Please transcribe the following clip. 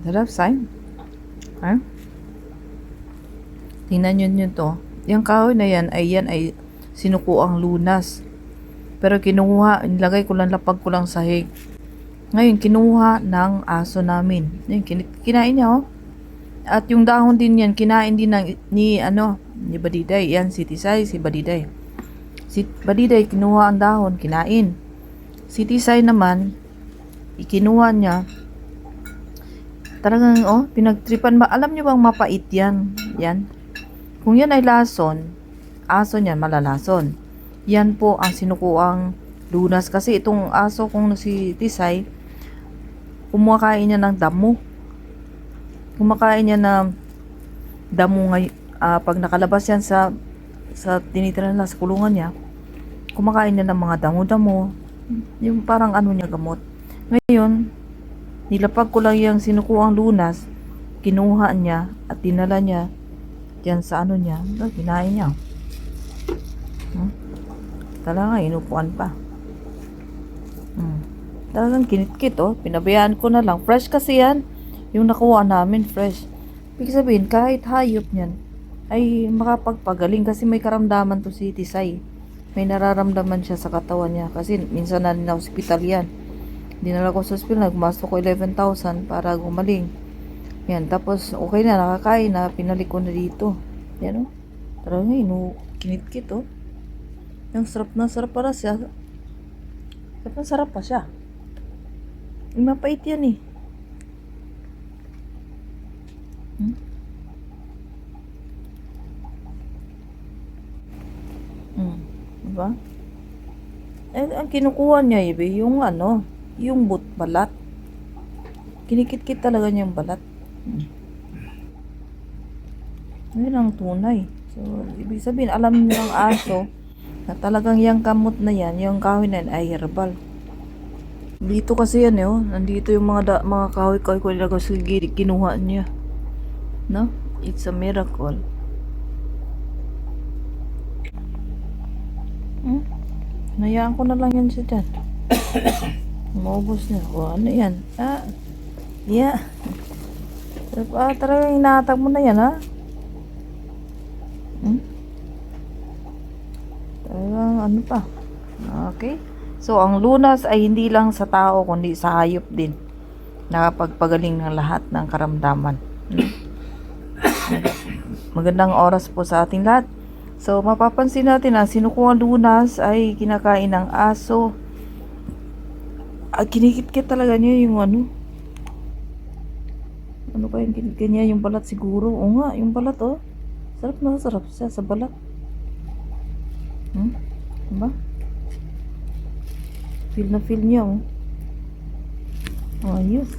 Sarap, Sai. Ha? Tingnan nyo to. Yung kahoy na yan ay sinukuang lunas. Pero kinuha, nilagay ko lang, lapag ko lang sahig. Ngayon, kinuha ng aso namin. Yun, kinain niya, oh. At yung dahon din yan, kinain din ni Badiday. Yan, si Tisay, si Badiday. Si Badiday, kinuha ang dahon, kinain. Si Tisay naman, ikinuha niya. Talagang, pinagtripan ba? Alam niyo bang mapait yan? Yan. Kung yan ay lason, aso niyan, malalason. Yan po ang sinukuang lunas. Kasi itong aso kung si Tisay, kumakain niya ng damo. Kumakain niya ng damo pag nakalabas yan sa tinitira nila sa kulungan niya, kumakain niya ng mga damo-damo. Yung parang niya gamot. Ngayon, nilapag ko lang yung sinukuang lunas, kinuha niya at dinala niya diyan sa niya. Kinain niya. Talaga, inupuan pa. Talagang kinitkit, pinabayaan ko na lang. Fresh kasi yan. Yung nakuha namin, fresh. Ibig sabihin, kahit hayop niyan, ay makapagpagaling kasi may karamdaman to si Tisay. May nararamdaman siya sa katawan niya. Kasi minsan na rin na hospital yan. Dinala ko sa hospital, nagmasok ko 11,000 para gumaling. Yan, tapos okay na, nakakain na, pinalik ko na dito. Yan, Talaga, kinitkit, Yung sarap na sarap para siya. Sarap pa siya. Mapait yan, Diba? Ang kinukuha niya, yung yung balat. Kinikit-kit talaga niya yung balat. Yun ang tunay. So, ibig sabihin, alam niyo ng aso na talagang yung kamot na yan, yung kahoy na yan ay herbal. Dito kasi yan, nandito yung mga kahoy-kahoy ko nilagay sa gilid, kinuha niya. No? It's a miracle. Nayaan ko na lang yan siya dyan. Maubos na. Ano yan? Yeah. Talagang inaatag mo na yan, ha? Talagang pa. Okay. So, ang lunas ay hindi lang sa tao, kundi sa hayop din. Nakapagpagaling ng lahat ng karamdaman. Magandang oras po sa ating lahat. So, mapapansin natin na sinukuang lunas ay kinakain ng aso. Kinikit-kit talaga niya yung Ano pa yung kinikit niya? Yung balat siguro. O nga, yung balat, Sarap na sarap siya sa balat. Diba? Feel na feel niya, Ayos.